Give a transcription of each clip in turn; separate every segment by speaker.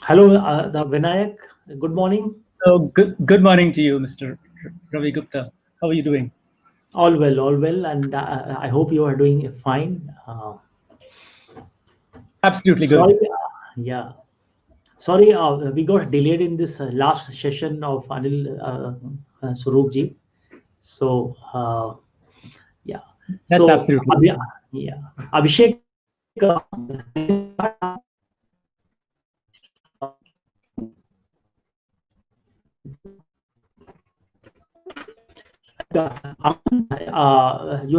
Speaker 1: Hello, Vinayak. Good morning.
Speaker 2: So good morning to you, Mr. Ravi Gupta. How are you doing?
Speaker 1: All well, and I hope you are doing fine.
Speaker 2: Absolutely
Speaker 1: Sorry,
Speaker 2: good.
Speaker 1: yeah, sorry, we got delayed in this last session of Anil Swarupji. So, yeah,
Speaker 2: That's
Speaker 1: so
Speaker 2: absolutely fine.
Speaker 1: Yeah, Abhishek, you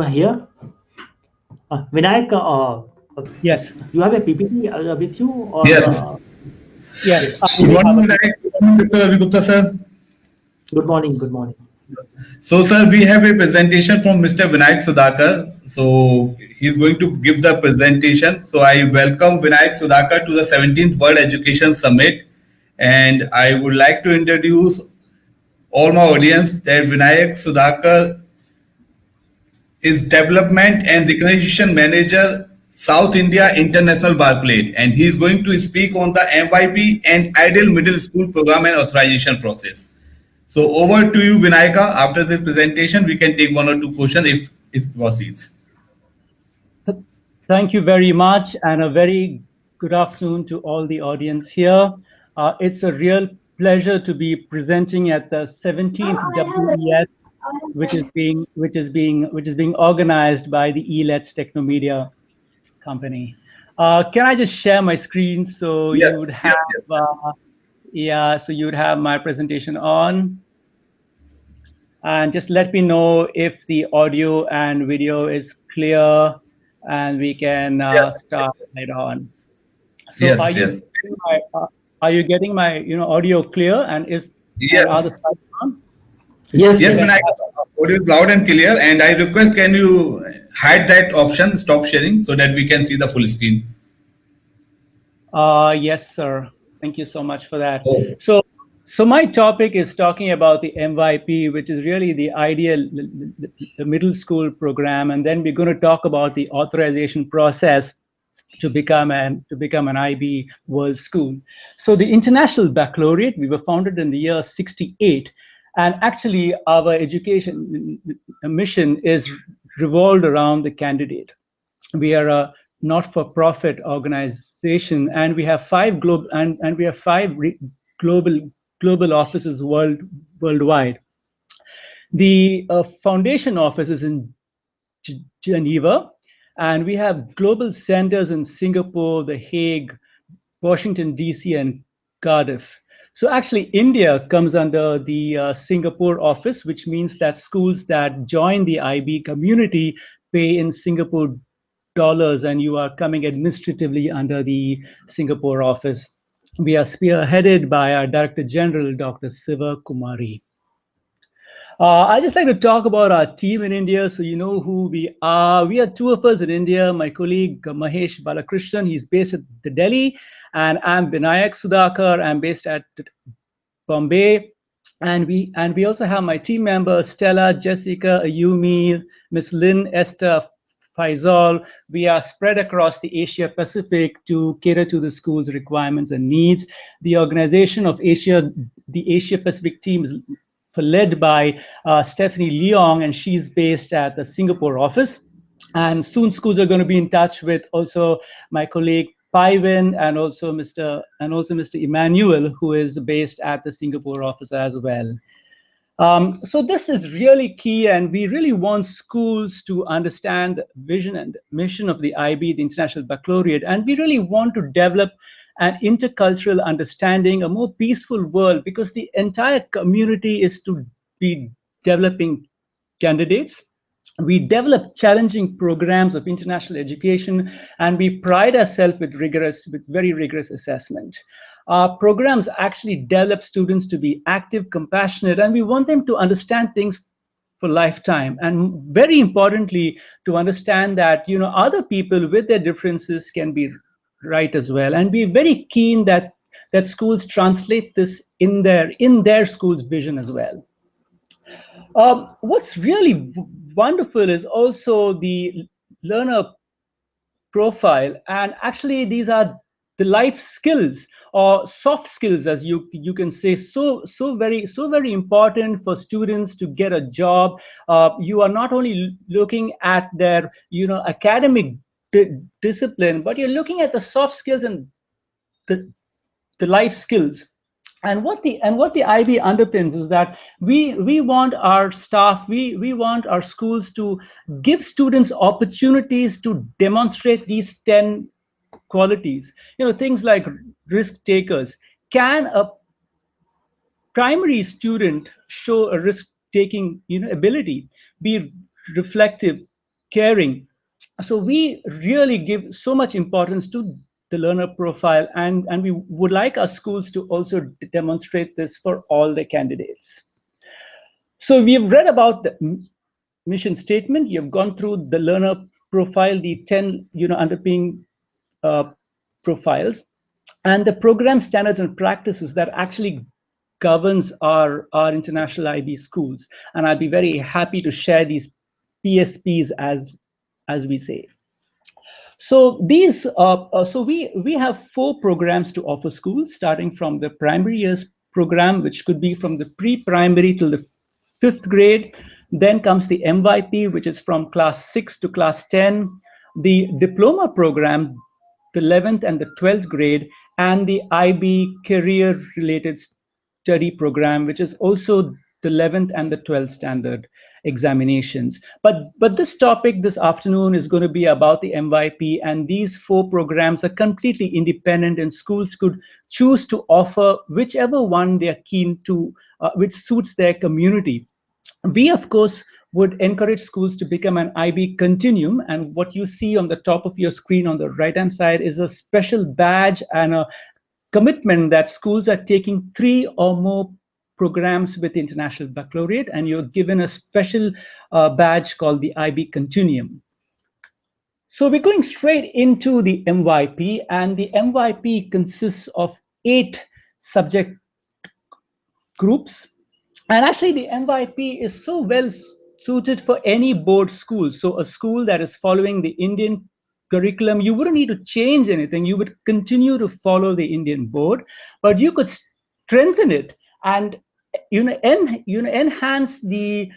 Speaker 1: are here. Vinayak,
Speaker 2: Yes,
Speaker 1: you have a PPT with you, or
Speaker 3: Yes.
Speaker 2: yes.
Speaker 1: yes?
Speaker 2: I
Speaker 3: Good
Speaker 2: do have a
Speaker 3: morning,
Speaker 2: P P
Speaker 3: Vinayak.
Speaker 2: T.
Speaker 3: Good morning, Dr. Ravi Gupta, sir.
Speaker 1: Good morning. Good morning.
Speaker 3: So, sir, we have a presentation from Mr. Vinayak Sudhakar. So, he's going to give the presentation. So, I welcome Vinayak Sudhakar to the 17th World Education Summit. And I would like to introduce all my audience that Vinayak Sudhakar is Development and Recognition Manager, South India International Barclay, and he is going to speak on the MYP and Ideal Middle School Program and Authorization process. So over to you, Vinayaka. After this presentation, we can take one or two questions if it proceeds.
Speaker 2: Th- Thank you very much, and a very good afternoon to all the audience here. It's a real pleasure to be presenting at the 17th WES, which is being organized by the eLet's Technomedia company. Can I just share my screen so you would
Speaker 3: Yes, yes,
Speaker 2: have
Speaker 3: yes.
Speaker 2: yeah, so you would have my presentation on, and just let me know if the audio and video is clear, and we can
Speaker 3: Yes,
Speaker 2: start
Speaker 3: yes,
Speaker 2: right on. So
Speaker 3: yes, yes.
Speaker 2: are you getting my audio clear, and is and are the
Speaker 3: Yes,
Speaker 2: slides on?
Speaker 1: Yes,
Speaker 3: yes,
Speaker 1: yes.
Speaker 3: Vinayaka. Audio is loud and clear, and I request can you hide that option, stop sharing, so that we can see the full screen.
Speaker 2: Yes, sir. Thank you so much for that.
Speaker 3: Oh,
Speaker 2: So, so my topic is talking about the MYP, which is really the ideal the middle school program, and then we're going to talk about the authorization process to become an IB World School. So, the International Baccalaureate, we were founded in the year '68, and actually our education mission is revolved around the candidate. We are a not-for-profit organization, and we have and we have global global offices worldwide. The foundation office is in Geneva, and we have global centers in Singapore, The Hague, Washington D.C., and Cardiff. So actually, India comes under the Singapore office, which means that schools that join the IB community pay in Singapore dollars, and you are coming administratively under the Singapore office. We are spearheaded by our Director General, Dr. Siva Kumari. I just like to talk about our team in India, so you know who we are. We are two of us in India. My colleague Mahesh Balakrishnan, he's based at the Delhi, and I'm Vinayak Sudhakar. I'm based at Bombay, and we also have my team members Stella, Jessica, Ayumi, Miss Lynn, Esther, Faisal. We are spread across the Asia Pacific to cater to the school's requirements and needs. The organization of the Asia Pacific team is led by Stephanie Leong, and she's based at the Singapore office. And soon schools are going to be in touch with also my colleague Paiwin and also Mr. Emmanuel, who is based at the Singapore office as well. So this is really key, and we really want schools to understand the vision and mission of the IB, the International Baccalaureate, and we really want to develop an intercultural understanding, a more peaceful world, because the entire community is to be developing candidates. We develop challenging programs of international education, and we pride ourselves with very rigorous assessment. Our programs actually develop students to be active, compassionate, and we want them to understand things for lifetime. And very importantly, to understand that other people with their differences can be right as well. And we're very keen that schools translate this in their school's vision as well. What's really wonderful is also the learner profile, and actually these are the life skills or soft skills, as you can say, so very important for students to get a job. You are not only looking at their academic discipline, but you're looking at the soft skills and the life skills. And what the IB underpins is that we want our staff, we want our schools to give students opportunities to demonstrate these 10 qualities. Things like risk takers. Can a primary student show a risk taking ability, be reflective, caring? So we really give so much importance to the learner profile, and we would like our schools to also demonstrate this for all the candidates. So we have read about the mission statement, you've gone through the learner profile, the 10 underpinning profiles, and the program standards and practices that actually governs our international IB schools. And I'd be very happy to share these PSPs as we say. So these, so we have 4 programs to offer schools, starting from the primary years program, which could be from the pre-primary till the 5th grade. Then comes the MYP, which is from class 6 to class 10. The diploma program, the 11th and the 12th grade, and the IB career-related study program, which is also the 11th and the 12th standard examinations. But this topic this afternoon is going to be about the MYP, and these 4 programs are completely independent, and schools could choose to offer whichever one they are keen to, which suits their community. We, of course, would encourage schools to become an IB continuum, and what you see on the top of your screen on the right-hand side is a special badge and a commitment that schools are taking 3 or more programs with International Baccalaureate, and you're given a special badge called the IB Continuum. So we're going straight into the MYP, and the MYP consists of 8 subject groups. And actually the MYP is so well suited for any board school. So a school that is following the Indian curriculum, you wouldn't need to change anything. You would continue to follow the Indian board, but you could strengthen it and enhance the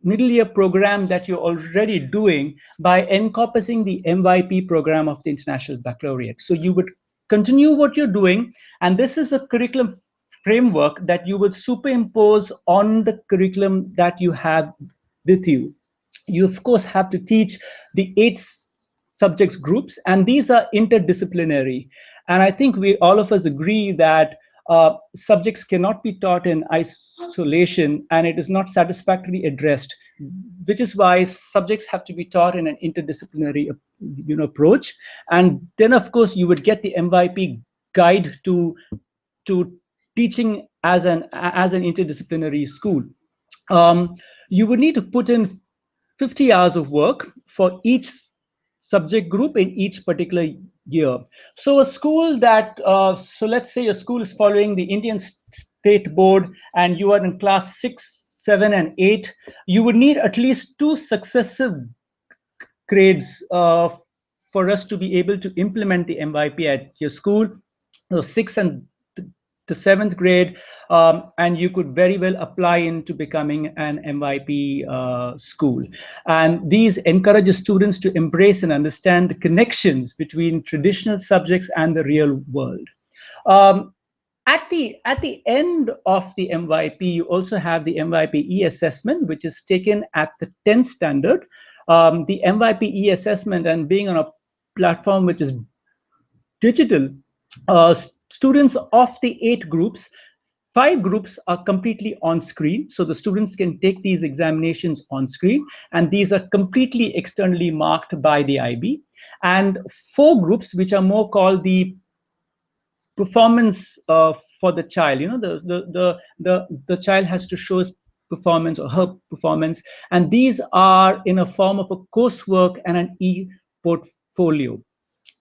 Speaker 2: middle year program that you're already doing by encompassing the MYP program of the International Baccalaureate. So you would continue what you're doing, and this is a curriculum framework that you would superimpose on the curriculum that you have with you. You, of course, have to teach the 8 subjects groups, and these are interdisciplinary. And I think all of us agree that subjects cannot be taught in isolation, and it is not satisfactorily addressed, which is why subjects have to be taught in an interdisciplinary approach. And then, of course, you would get the MYP guide to teaching as an interdisciplinary school. You would need to put in 50 hours of work for each subject group in each particular year. So a school that, so let's say your school is following the Indian State Board and you are in class 6, 7, and 8, you would need at least 2 successive grades for us to be able to implement the MYP at your school. So 6th and the 7th grade, and you could very well apply into becoming an MYP school. And these encourages students to embrace and understand the connections between traditional subjects and the real world. At the end of the MYP, you also have the MYP e-assessment, which is taken at the 10th standard. The MYP e-assessment, and being on a platform which is digital, students of the 8 groups, 5 groups are completely on screen. So the students can take these examinations on screen, and these are completely externally marked by the IB. And 4 groups, which are more called the performance for the child. The child has to show his performance or her performance, and these are in a form of a coursework and an e-portfolio.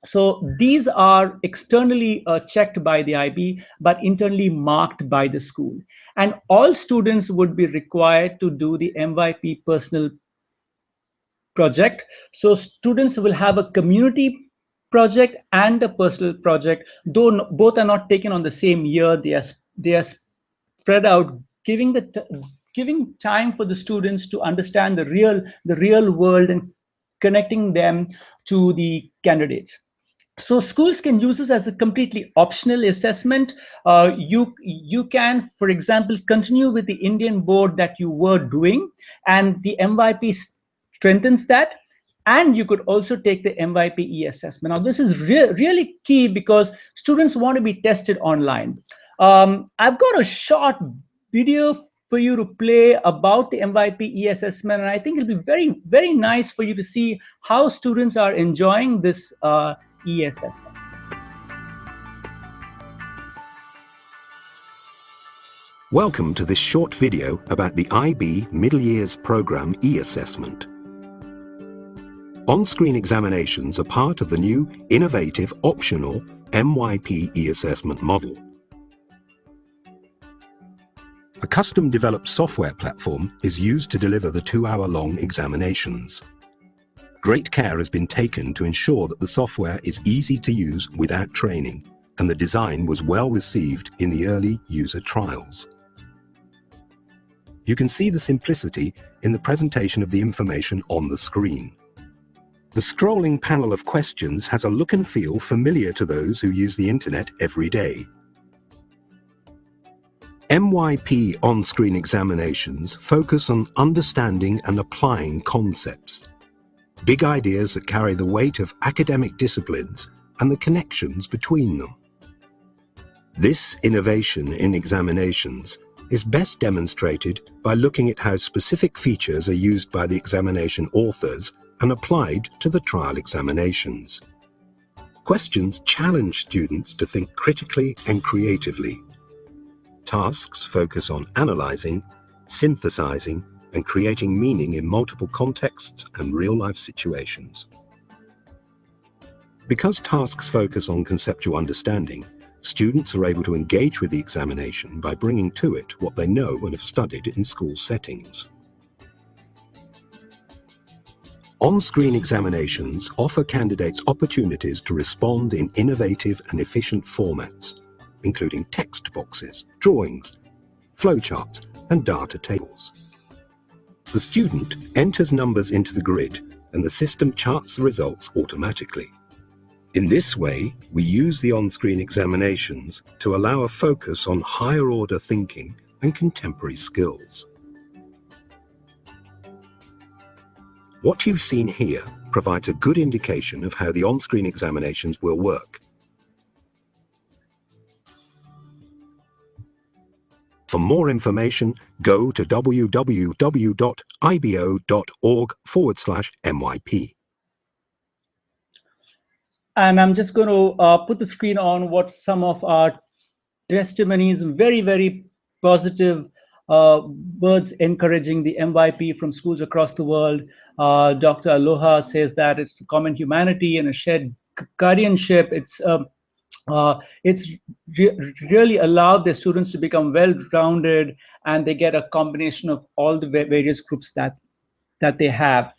Speaker 2: So these are externally checked by the IB, but internally marked by the school. And all students would be required to do the MYP personal project. So students will have a community project and a personal project, though both are not taken on the same year, they are spread out, giving time for the students to understand the real world and connecting them to the candidates. So schools can use this as a completely optional assessment. You can, for example, continue with the Indian board that you were doing, and the MYP strengthens that. And you could also take the MYPE assessment. Now, this is really key because students want to be tested online. I've got a short video for you to play about the MYPE assessment, and I think it'll be very, very nice for you to see how students are enjoying this E-assessment.
Speaker 4: Welcome to this short video about the IB Middle Years Programme E-Assessment. On-screen examinations are part of the new, innovative, optional MYP E-Assessment model. A custom-developed software platform is used to deliver the 2-hour-long examinations. Great care has been taken to ensure that the software is easy to use without training, and the design was well received in the early user trials. You can see the simplicity in the presentation of the information on the screen. The scrolling panel of questions has a look and feel familiar to those who use the internet every day. MYP on-screen examinations focus on understanding and applying concepts. Big ideas that carry the weight of academic disciplines and the connections between them. This innovation in examinations is best demonstrated by looking at how specific features are used by the examination authors and applied to the trial examinations. Questions challenge students to think critically and creatively. Tasks focus on analyzing, synthesizing, and creating meaning in multiple contexts and real-life situations. Because tasks focus on conceptual understanding, students are able to engage with the examination by bringing to it what they know and have studied in school settings. On-screen examinations offer candidates opportunities to respond in innovative and efficient formats, including text boxes, drawings, flowcharts, and data tables. The student enters numbers into the grid, and the system charts the results automatically. In this way, we use the on-screen examinations to allow a focus on higher-order thinking and contemporary skills. What you've seen here provides a good indication of how the on-screen examinations will work. For more information, go to www.ibo.org/MYP.
Speaker 2: And I'm just going to put the screen on what some of our testimonies, very, very positive words encouraging the MYP from schools across the world. Dr. Aloha says that it's a common humanity and a shared guardianship. It's really allowed their students to become well-rounded, and they get a combination of all the various groups that they have.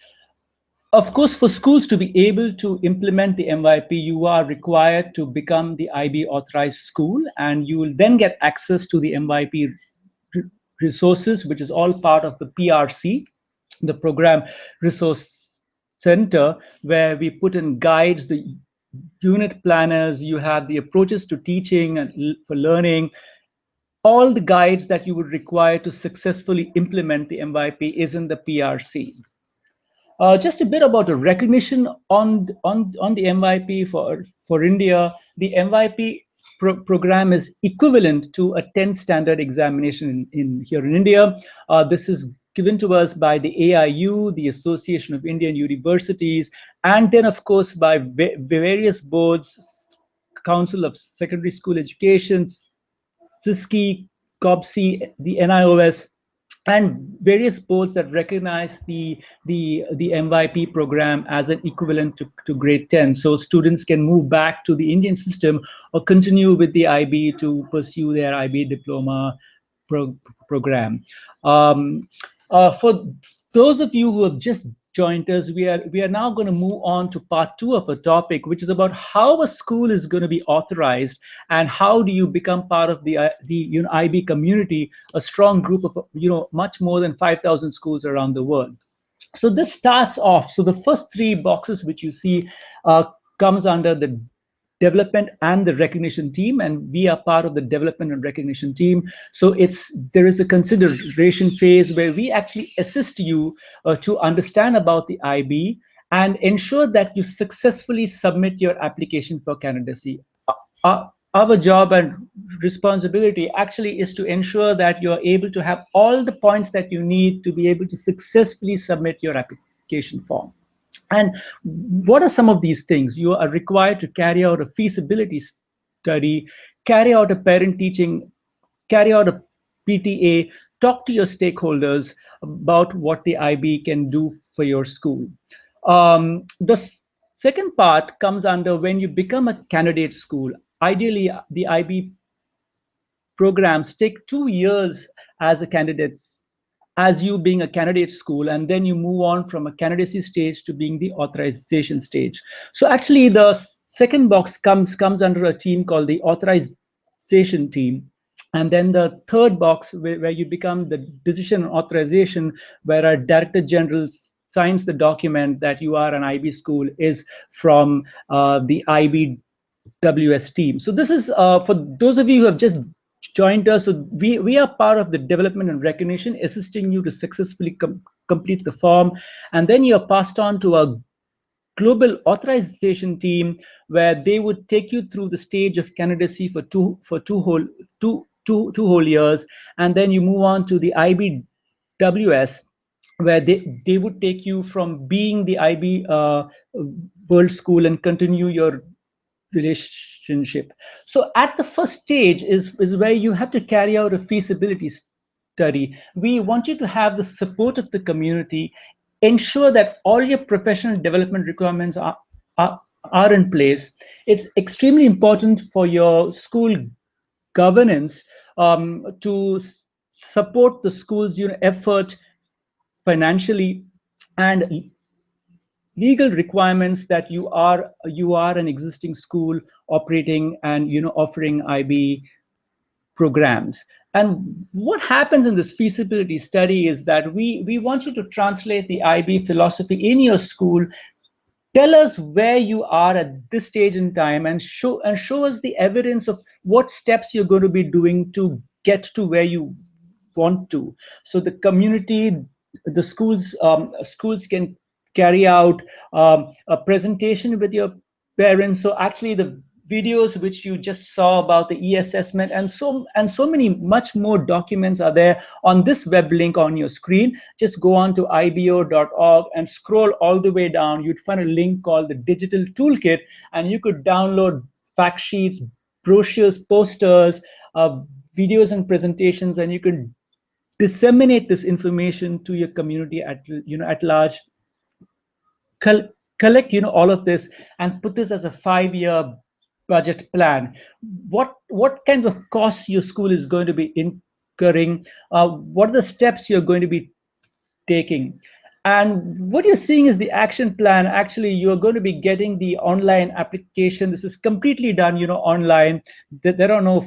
Speaker 2: Of course, for schools to be able to implement the MYP, you are required to become the IB authorized school, and you will then get access to the MYP resources, which is all part of the PRC, the Program Resource Center, where we put in guides, the unit planners, you have the approaches to teaching and for learning. All the guides that you would require to successfully implement the MYP is in the PRC. Just a bit about the recognition on the MYP for India. The MYP program is equivalent to a 10th standard examination here in India. This is given to us by the AIU, the Association of Indian Universities, and then of course by various boards, Council of Secondary School Education, CISCI, COBSI, the NIOS, and various boards that recognize the MYP program as an equivalent to grade 10. So students can move back to the Indian system or continue with the IB to pursue their IB diploma program. For those of you who have just joined us, we are now going to move on to part 2 of a topic, which is about how a school is going to be authorized and how do you become part of the IB community, a strong group of much more than 5,000 schools around the world. So this starts off. So the first 3 boxes which you see comes under the development and the recognition team, and we are part of the development and recognition team. So there is a consideration phase where we actually assist you to understand about the IB and ensure that you successfully submit your application for candidacy. Our job and responsibility actually is to ensure that you're able to have all the points that you need to be able to successfully submit your application form. And what are some of these things? You are required to carry out a feasibility study, carry out a parent teaching, carry out a PTA, talk to your stakeholders about what the IB can do for your school. The second part comes under when you become a candidate school. Ideally, the IB programs take 2 years as you being a candidate school, and then you move on from a candidacy stage to being the authorization stage. So actually the second box comes under a team called the authorization team. And then the third box where you become the decision and authorization, where our Director General signs the document that you are an IB school, is from the IBWS team. So this is for those of you who have just joined us. So we are part of the development and recognition, assisting you to successfully complete the form, and then you're passed on to a global authorization team where they would take you through the stage of candidacy for two whole years, and then you move on to the IBWS, where they would take you from being the IB World School and continue your relationship. So at the first stage is where you have to carry out a feasibility study. We want you to have the support of the community, ensure that all your professional development requirements are in place. It's extremely important for your school governance to support the school's effort financially, and legal requirements that you are an existing school operating and offering IB programs. And what happens in this feasibility study is that we want you to translate the IB philosophy in your school. Tell us where you are at this stage in time, and show us the evidence of what steps you're going to be doing to get to where you want to. So the community, the schools can carry out a presentation with your parents. So actually the videos which you just saw about the e-assessment and so many much more documents are there on this web link on your screen. Just go on to ibo.org and scroll all the way down. You'd find a link called the Digital Toolkit, and you could download fact sheets, brochures, posters, videos and presentations, and you can disseminate this information to your community at large. Collect all of this and put this as a 5-year budget plan. What kinds of costs your school is going to be incurring, what are the steps you're going to be taking, and what you're seeing is the action plan. Actually, you're going to be getting the online application. This is completely done online. There are no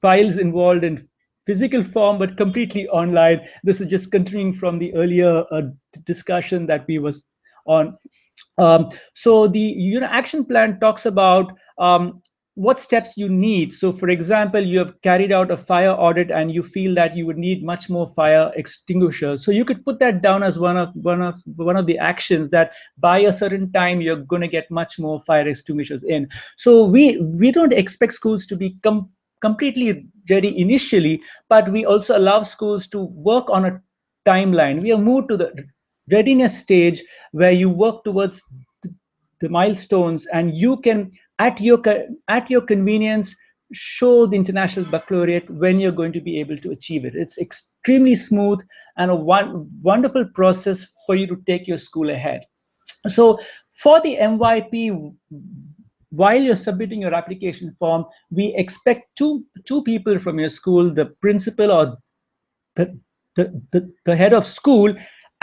Speaker 2: files involved in physical form, but completely online. This is just continuing from the earlier discussion that we was on. So the action plan talks about what steps you need. So for example, you have carried out a fire audit and you feel that you would need much more fire extinguishers. So you could put that down as one of the actions, that by a certain time you're going to get much more fire extinguishers in. So we don't expect schools to be completely ready initially, but we also allow schools to work on a timeline. We have moved to the readiness stage where you work towards the milestones, and you can at your convenience show the International Baccalaureate when you're going to be able to achieve it. It's extremely smooth and a wonderful process for you to take your school ahead. So for the MYP, while you're submitting your application form, we expect two people from your school, the principal or the head of school,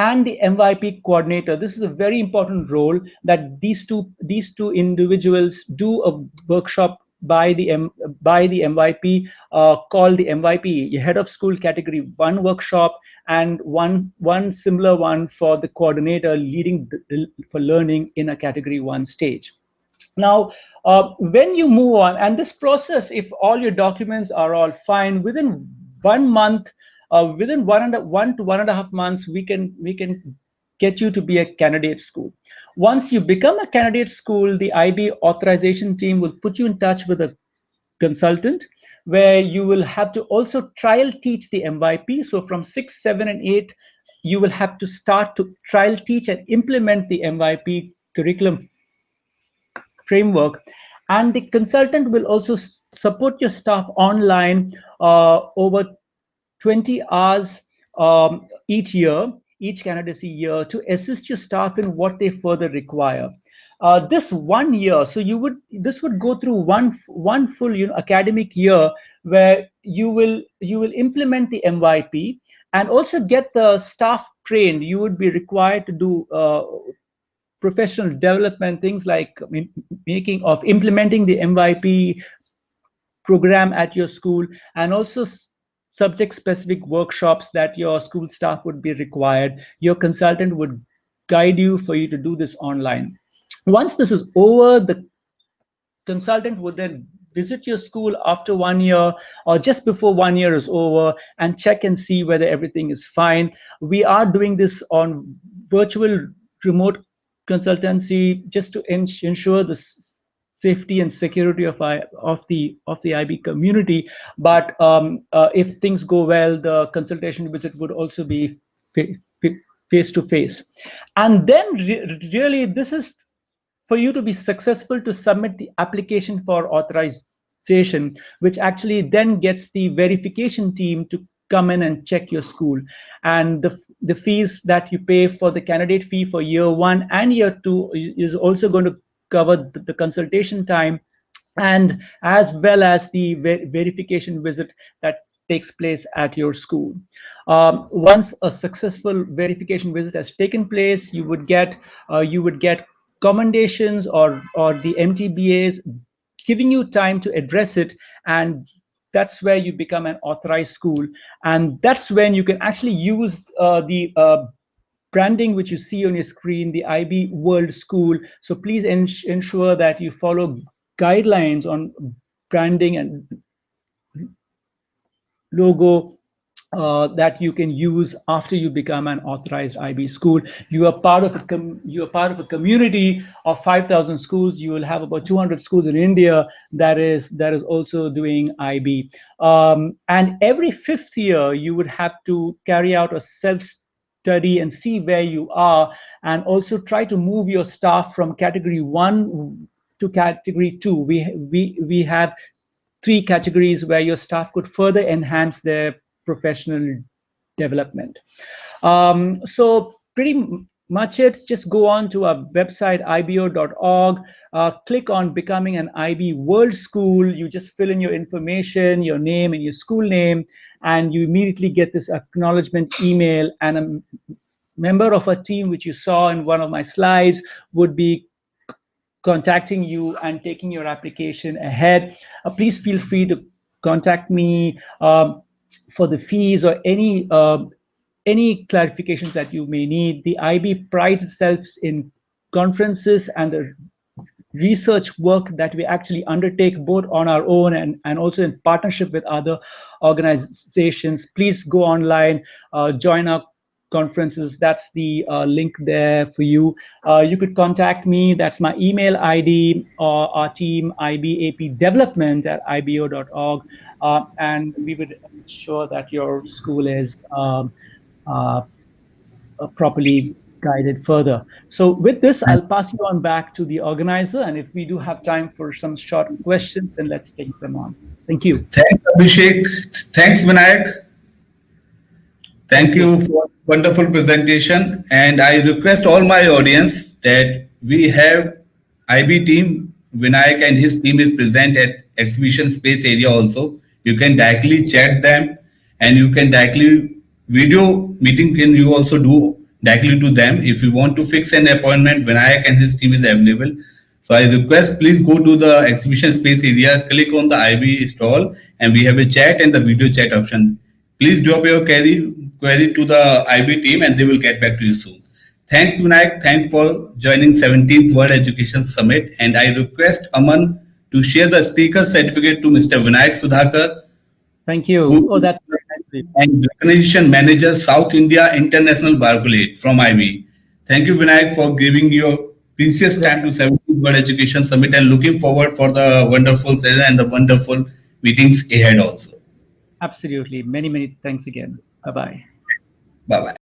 Speaker 2: and the MYP coordinator. This is a very important role, that these two individuals do a workshop by the MYP, called the MYP Head of School Category 1 workshop, and one similar one for the coordinator leading for learning in a Category 1 stage. Now, when you move on, and this process, if all your documents are all fine, within 1 month, within 1 to 1.5 months, we can get you to be a candidate school. Once you become a candidate school, the IB authorization team will put you in touch with a consultant, where you will have to also trial teach the MYP. So from 6, 7, and 8, you will have to start to trial teach and implement the MYP curriculum framework, and the consultant will also support your staff online over 20 hours each candidacy year, to assist your staff in what they further require. This 1 year, so this would go through one full academic year, where you will implement the MYP and also get the staff trained. You would be required to do professional development, things like implementing the MYP program at your school, and also subject-specific workshops that your school staff would be required. Your consultant would guide you for you to do this online. Once this is over, the consultant would then visit your school after 1 year or just before 1 year is over, and check and see whether everything is fine. We are doing this on virtual remote consultancy, just to ensure the safety and security of the IB community. But if things go well, the consultation visit would also be face to face. And then really, this is for you to be successful to submit the application for authorization, which actually then gets the verification team to come in and check your school. And the fees that you pay for the candidate fee for year 1 and year 2 is also going to cover the consultation time, and as well as the verification visit that takes place at your school. Once a successful verification visit has taken place, you would get commendations or the MTBAs giving you time to address it, and that's where you become an authorized school. And that's when you can actually use the branding which you see on your screen, the IB World School. So please ensure that you follow guidelines on branding and logo that you can use after you become an authorized IB school. You are part of a community of 5,000 schools. You will have about 200 schools in India that is also doing IB. And every 5th year, you would have to carry out a self-study and see where you are, and also try to move your staff from category 1 to category 2. We have 3 categories where your staff could further enhance their professional development. So pretty much it. Just go on to our website, ibo.org, click on becoming an IB World School. You just fill in your information, your name and your school name, and you immediately get this acknowledgement email, and a member of our team, which you saw in one of my slides, would be contacting you and taking your application ahead. Please feel free to contact me for the fees or any clarifications that you may need. The IB prides itself in conferences and the research work that we actually undertake both on our own and also in partnership with other organizations. Please go online, join our conferences. That's the link there for you. You could contact me. That's my email ID, or our team, ibapdevelopment@ibo.org, and we would ensure that your school is properly guided further. So with this, I'll pass you on back to the organizer, and if we do have time for some short questions, then let's take them on. Thank you.
Speaker 3: Thanks, Abhishek. Thanks, Vinayak. Thank you for wonderful presentation. And I request all my audience that we have IB team, Vinayak and his team is present at exhibition space area also. You can directly chat them, and you can directly video meeting can you also do directly to them. If you want to fix an appointment, Vinayak and his team is available. So I request, please go to the exhibition space area, click on the IB stall, and we have a chat and the video chat option. Please drop your query to the IB team and they will get back to you soon. Thanks, Vinayak. Thanks for joining 17th World Education Summit. And I request Aman to share the speaker certificate to Mr. Vinayak Sudhakar.
Speaker 2: Thank you. Oh, that's very nice.
Speaker 3: And Recognition Manager, South India International Barcolate from IB. Thank you, Vinayak, for giving your precious time to 17th World Education Summit, and looking forward for the wonderful session and the wonderful meetings ahead also.
Speaker 2: Absolutely. Many, many thanks again. Bye-bye.
Speaker 3: Bye-bye.